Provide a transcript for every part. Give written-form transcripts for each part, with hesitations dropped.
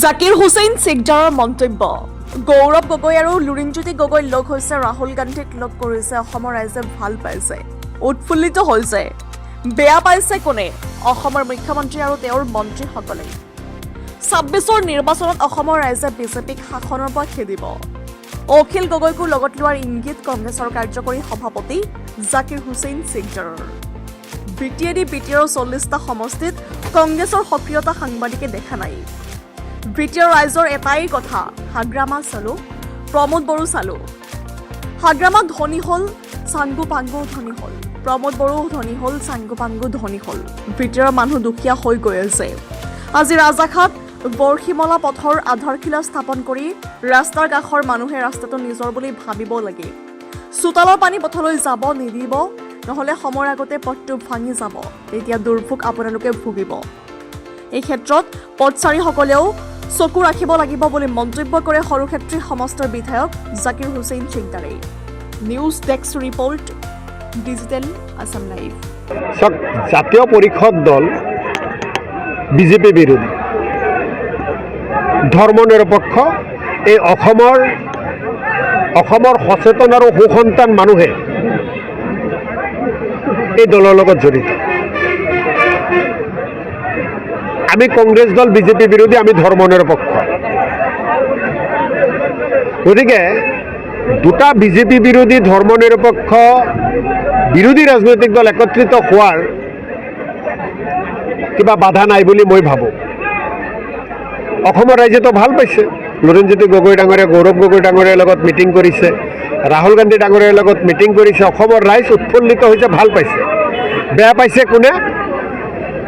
জাকিৰ হুছেইন চিকদাৰৰ মন্তব্য। গৌৰৱ গগৈ আৰু লুৰিণজ্যোতি গগৈ লগ হৈছে ৰাহুল গান্ধীক লগ কৰিছে। অসমৰ ৰাইজে ভাল পাইছে, উৎফুল্লিত হৈছে। বেয়া পাইছে কোনে? অসমৰ মুখ্যমন্ত্ৰী আৰু তেওঁৰ মন্ত্ৰীসকলে। ২৬ৰ নিৰ্বাচনত অসমৰ ৰাইজে বিজেপিক শাসনৰ পৰা খেদিব। অখিল গগৈকো লগত লোৱাৰ ইংগিত কংগ্ৰেছৰ কাৰ্যকৰী সভাপতি জাকিৰ হুছেইন চিকদাৰৰ। বিটিএডি বিটিআৰৰ ৪০টা সমষ্টিত কংগ্ৰেছৰ সক্ৰিয়তা সাংবাদিকে দেখা নাই। বিটিআৰ ৰাইজৰ এটাই কথা, হাগ্ৰামা চালো, প্ৰমোদ বড়ো চালো। হাগ্ৰামা ধনী হ'ল, চাংগু পাংগু ধনী হ'ল, প্ৰমোদ বড়ো ধনী হ'ল, চাংগু পাংগু ধনী হ'ল। বিটিআৰৰ মানুহ দুখীয়া হৈ গৈ আছে। আজি ৰাজাঘাট বৰশিমলা পথৰ আধাৰশিলা স্থাপন কৰি ৰাস্তাৰ কাষৰ মানুহে ৰাস্তাটো নিজৰ বুলি ভাবিব লাগে। চোতালৰ পানী পথলৈ যাব নিদিব, নহ'লে সময়ৰ আগতে পথটো ভাঙি যাব। তেতিয়া দুৰ্ভোগ আপোনালোকে ভুগিব। এই ক্ষেত্ৰত পথচাৰীসকলেও চকু ৰাখিব লাগিব বুলি মন্তব্য কৰে সৰুক্ষেত্ৰী সমষ্টিৰ বিধায়ক জাকিৰ হুছেইন চিকদাৰে। News desk report, digital Assam live. জাতীয় পৰিষদ দল বিজেপি বিৰোধী, ধৰ্ম নিৰপেক্ষ। এই অসমৰ সচেতন আৰু সুসন্তান মানুহে এই দলৰ লগত জড়িত। আমি কংগ্ৰেছ দল বিজেপি বিৰোধী, আমি ধৰ্ম নিৰপেক্ষ। গতিকে দুটা বিজেপি বিৰোধী ধৰ্ম নিৰপেক্ষ বিৰোধী ৰাজনৈতিক দল একত্ৰিত হোৱাৰ কিবা বাধা নাই বুলি মই ভাবোঁ। অসমৰ ৰাইজেতো ভাল পাইছে। লুৰিণজ্যোতি গগৈ ডাঙৰীয়া, গৌৰৱ গগৈ ডাঙৰীয়াৰ লগত মিটিং কৰিছে, ৰাহুল গান্ধী ডাঙৰীয়াৰ লগত মিটিং কৰিছে। অসমৰ ৰাইজ উৎফুল্লিত হৈছে, ভাল পাইছে। বেয়া পাইছে কোনে?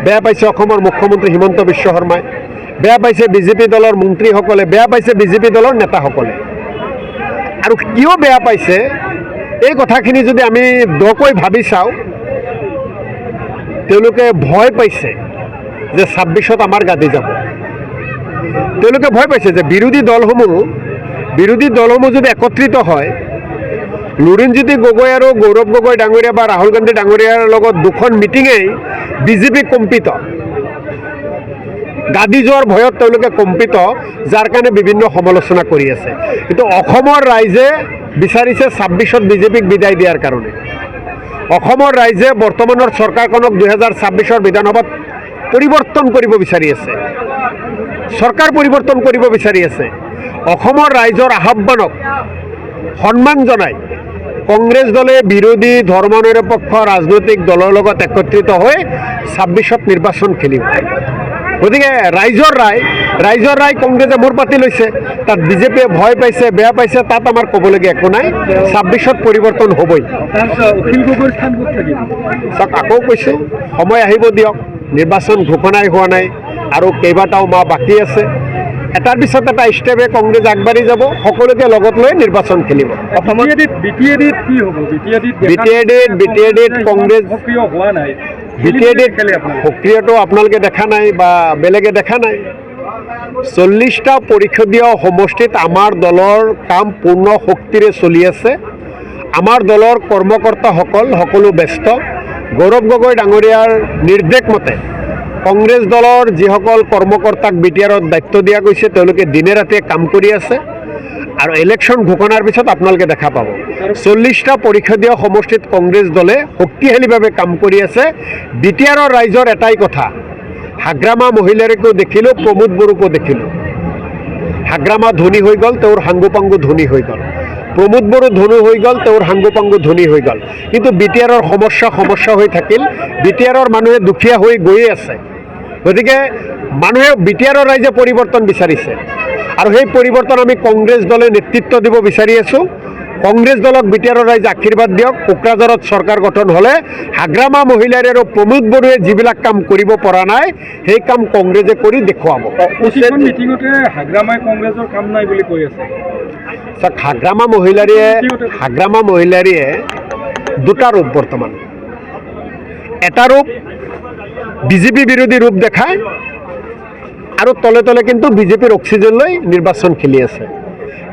বেয়া পাইছে অসমৰ মুখ্যমন্ত্ৰী হিমন্ত বিশ্ব শৰ্মাই, বেয়া পাইছে বিজেপি দলৰ মন্ত্ৰীসকলে, বেয়া পাইছে বিজেপি দলৰ নেতাসকলে। আৰু কিয় বেয়া পাইছে এই কথাখিনি যদি আমি দকৈ ভাবি চাওঁ, তেওঁলোকে ভয় পাইছে যে ২৬ত আমাৰ গাদী যাব। তেওঁলোকে ভয় পাইছে যে বিৰোধী দলসমূহ যদি একত্ৰিত হয়, লুৰিণজ্যোতি গগৈ আৰু গৌৰৱ গগৈ ডাঙৰীয়া বা ৰাহুল গান্ধী ডাঙৰীয়াৰ লগত দুখন মিটিঙেই বিজেপি কম্পিত। গাদী যোৱাৰ ভয়ত তেওঁলোকে কম্পিত, যাৰ কাৰণে বিভিন্ন সমালোচনা কৰি আছে। কিন্তু অসমৰ ৰাইজে বিচাৰিছে ২৬ত বিজেপিক বিদায় দিয়াৰ কাৰণে। অসমৰ ৰাইজে বৰ্তমানৰ চৰকাৰখনক ২০২৬ৰ বিধানসভাত পৰিৱৰ্তন কৰিব বিচাৰি আছে, চৰকাৰ পৰিৱৰ্তন কৰিব বিচাৰি আছে। অসমৰ ৰাইজৰ আহ্বানক সন্মান জনাই কংগ্ৰেছ দলে বিৰোধী ধৰ্ম নিৰপেক্ষ ৰাজনৈতিক দলৰ লগত একত্ৰিত হৈ ২৬ত নিৰ্বাচন খেলিব। গতিকে ৰাইজৰ ৰায় কংগ্ৰেছে মূৰ পাতি লৈছে। তাত বিজেপিয়ে ভয় পাইছে, বেয়া পাইছে, তাত আমাৰ ক'বলগীয়া একো নাই। ২৬ত পৰিৱৰ্তন হ'বই। চাওক, আকৌ কৈছোঁ, সময় আহিব দিয়ক। নিৰ্বাচন ঘোষণাই হোৱা নাই আৰু কেইবাটাও মাহ বাকী আছে। এটাৰ পিছত এটা ষ্টেপে কংগ্ৰেছ আগবাঢ়ি যাব, সকলোকে লগত লৈ নিৰ্বাচন খেলিব। বিটিএডিত কংগ্ৰেছ সক্ৰিয়টো আপোনালোকে দেখা নাই বা বেলেগে দেখা নাই। ৪০টা পৰিষদীয় সমষ্টিত আমাৰ দলৰ কাম পূৰ্ণ শক্তিৰে চলি আছে। আমাৰ দলৰ কৰ্মকৰ্তাসকল সকলো ব্যস্ত। গৌৰৱ গগৈ ডাঙৰীয়াৰ নিৰ্দেশ মতে কংগ্ৰেছ দলৰ যিসকল কৰ্মকৰ্তাক বিটিআৰত দায়িত্ব দিয়া গৈছে, তেওঁলোকে দিনে ৰাতিয়ে কাম কৰি আছে। আৰু ইলেকশ্যন ঘোষণাৰ পিছত আপোনালোকে দেখা পাব ৪০টা পৰিষদীয় সমষ্টিত কংগ্ৰেছ দলে শক্তিশালীভাৱে কাম কৰি আছে। বিটিআৰৰ ৰাইজৰ এটাই কথা, হাগ্ৰামা মহিলাৰেকো দেখিলোঁ, প্ৰমোদ বড়োকো দেখিলোঁ। হাগ্ৰামা ধনী হৈ গ'ল, তেওঁৰ সাংগু পাংগু ধনী হৈ গ'ল। প্ৰমোদ বড়ো ধনী হৈ গ'ল, তেওঁৰ সাংগু পাংগু ধনী হৈ গ'ল। কিন্তু বিটিআৰৰ সমস্যা হৈ থাকিল। বিটিআৰৰ মানুহে দুখীয়া হৈ গৈয়ে আছে। গতিকে মানুহে বিটিআৰৰ ৰাইজে পৰিৱৰ্তন বিচাৰিছে আৰু সেই পৰিৱৰ্তন আমি কংগ্ৰেছ দলে নেতৃত্ব দিব বিচাৰি আছোঁ। কংগ্ৰেছ দলক বিটিআৰৰ ৰাইজে আশীৰ্বাদ দিয়ক। কোকৰাঝাৰত চৰকাৰ গঠন হ'লে হাগ্ৰামা মহিলাৰ আৰু প্ৰমোদ বড়োৱে যিবিলাক কাম কৰিব পৰা নাই, সেই কাম কংগ্ৰেছে কৰি দেখুৱাব। হাগ্ৰামা মহিলাৰীয়ে দুটা ৰূপ বৰ্তমান। এটা ৰূপ বিজেপি বিৰোধী ৰূপ দেখায় আৰু তলে তলে কিন্তু বিজেপিৰ অক্সিজেন লৈ নিৰ্বাচন খেলি আছে।